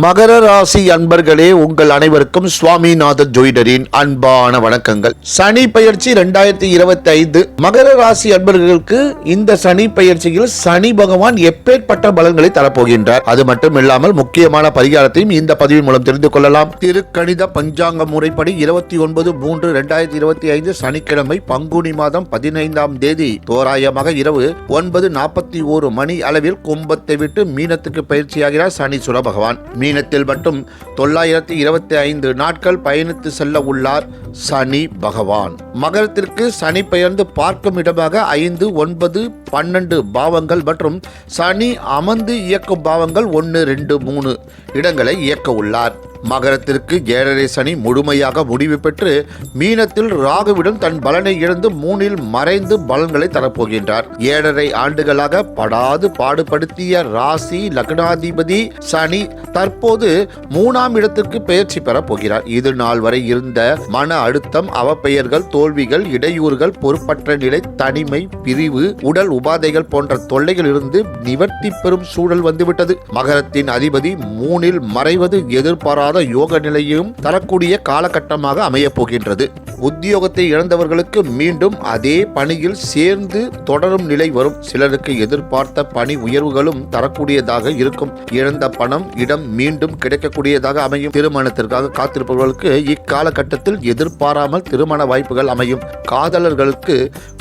மகர ராசி அன்பர்களே, உங்கள் அனைவருக்கும் சுவாமிநாத ஜோதிடரின் அன்பான வணக்கங்கள். சனி பயிற்சி 2025 மகர ராசி அன்பர்களுக்கு இந்த சனி பயிற்சியில் சனி பகவான் எப்பேற்பட்ட பலன்களை தரப்போகின்றார், அது மட்டும் இல்லாமல் முக்கியமான பரிகாரத்தையும் இந்த பதிவின் மூலம் தெரிந்து கொள்ளலாம். திருக்கணித பஞ்சாங்க முறைப்படி 29/3/2025 சனிக்கிழமை பங்குனி மாதம் 15ஆம் தேதி தோராயமாக இரவு 9:41 மணி அளவில் கும்பத்தை விட்டு மீனத்துக்கு பயிற்சியாகிறார் சனீஸ்வர பகவான். மீனத்தில் மட்டும் 925 நாட்கள் பயணித்து செல்ல உள்ளார் சனி பகவான். மகரத்திற்கு சனி பெயர்ந்து பார்க்கும் இடமாக 5, 9, 12 பாவங்கள் மற்றும் சனி அமர்ந்து இயக்கும் பாவங்கள் 1, 2, 3 இடங்களை இயக்க உள்ளார். மகரத்திற்கு 7.5 சனி முழுமையாக முடிவு பெற்று மீனத்தில் ராகுவிடம் தன் பலனை இழந்து 3இல் மறைந்து பலன்களை தரப்போகின்றார். 7.5 ஆண்டுகளாக படாது பாடுபடுத்திய ராசி லக்னாதிபதி சனி தற்போது 3ஆம் இடத்திற்கு பெயர்ச்சி பெறப் போகிறார். இது நாள் வரை இருந்த மன அழுத்தம், அவப்பெயர்கள், தோல்விகள், இடையூறுகள், பொறுப்பற்ற நிலை, தனிமை, பிரிவு, உடல் உபாதைகள் போன்ற தொல்லைகள் இருந்து நிவர்த்தி பெறும் சூழல் வந்துவிட்டது. மகரத்தின் அதிபதி 3இல் மறைவது எதிர்பாராத யோக நிலையும் தரக்கூடிய காலகட்டமாக அமைய போகின்றது. உத்தியோகத்தை இழந்தவர்களுக்கு மீண்டும் அதே பணியில் சேர்ந்து தொடரும் நிலை வரும். சிலருக்கு எதிர்பார்த்த பணி உயர்வுகளும் தரக்கூடியதாக இருக்கும். இழந்த பணம், இடம் மீண்டும் கிடைக்கக்கூடியதாக அமையும். திருமணத்திற்காக காத்திருப்பவர்களுக்கு இக்காலகட்டத்தில் எதிர்பாராமல் திருமண வாய்ப்புகள் அமையும். காதலர்களுக்கு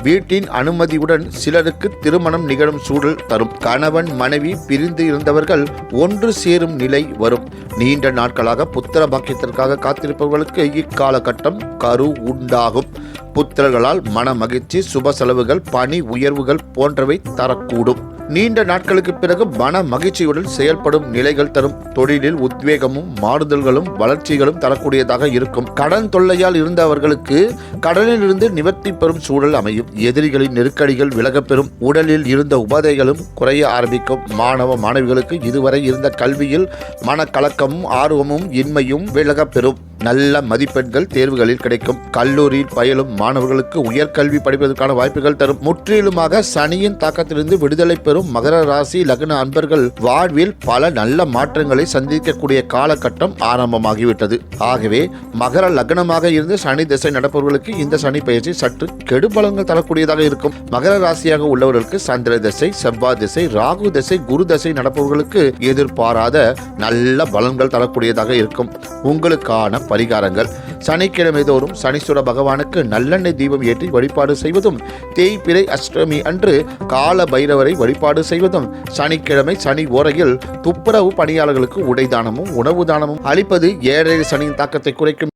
வீட்டின் அனுமதியுடன் சிலருக்கு திருமணம் நிகழும் சூழல் தரும். கணவன் மனைவி பிரிந்து இருந்தவர்கள் ஒன்று சேரும் நிலை வரும். நீண்ட நாட்களாக புத்திர பாக்கியத்திற்காக காத்திருப்பவர்களுக்கு இக்காலகட்டம் கரு உண்டாகும். புத்திரர்களால் மன மகிழ்ச்சி, சுப செலவுகள், பணி உயர்வுகள் போன்றவை தரக்கூடும். நீண்ட நாட்களுக்கு பிறகு மன மகிழ்ச்சியுடன் செயல்படும் நிலைகள் தரும். தொழிலில் உத்வேகமும் மாறுதல்களும் வளர்ச்சிகளும் தரக்கூடியதாக இருக்கும். கடன் தொல்லையால் இருந்தவர்களுக்கு கடனில் இருந்து நிவர்த்தி பெறும் சூழல் அமையும். எதிரிகளின் நெருக்கடிகள் விலகப் பெறும். உடலில் இருந்த உபாதைகளும் குறைய ஆரம்பிக்கும். மாணவ மாணவிகளுக்கு இதுவரை இருந்த கல்வியில் மனக்கலக்கமும் ஆர்வமும் இன்மையும் விலகப் பெறும். நல்ல மதிப்பெண்கள் தேர்வுகளில் கிடைக்கும். கல்லூரியில் பயிலும் மாணவர்களுக்கு உயர்கல்வி படிப்பதற்கான வாய்ப்புகள் தரும். முற்றிலுமாக சனியின் தாக்கத்திலிருந்து விடுதலை பெறும் மகர ராசி லக்ன அன்பர்கள் வாழ்வில் பல நல்ல மாற்றங்களை சந்திக்கக்கூடிய காலகட்டம் ஆரம்பமாகிவிட்டது. ஆகவே மகர லக்னமாக இருந்து சனி திசை நடப்பவர்களுக்கு இந்த சனி பயிற்சி சற்று கெடு பலன்கள் தரக்கூடியதாக இருக்கும். மகர ராசியாக உள்ளவர்களுக்கு சந்திர திசை, செவ்வாய் திசை, ராகு திசை, குரு திசை நடப்பவர்களுக்கு எதிர்பாராத நல்ல பலன்கள் தரக்கூடியதாக இருக்கும். உங்களுக்கான பரிகாரங்கள்: சனிக்கிழமை தோறும் சனீஸ்வர பகவானுக்கு நல்லெண்ணெய் தீபம் ஏற்றி வழிபாடு செய்வதும், தேய்பிறை அஷ்டமி அன்று கால பைரவரை வழிபாடு செய்வதும், சனிக்கிழமை சனி ஓரையில் துப்புரவு பணியாளர்களுக்கு உடை தானமும் உணவு தானமும் அளிப்பது 7.5 சனியின் தாக்கத்தை குறைக்கும்.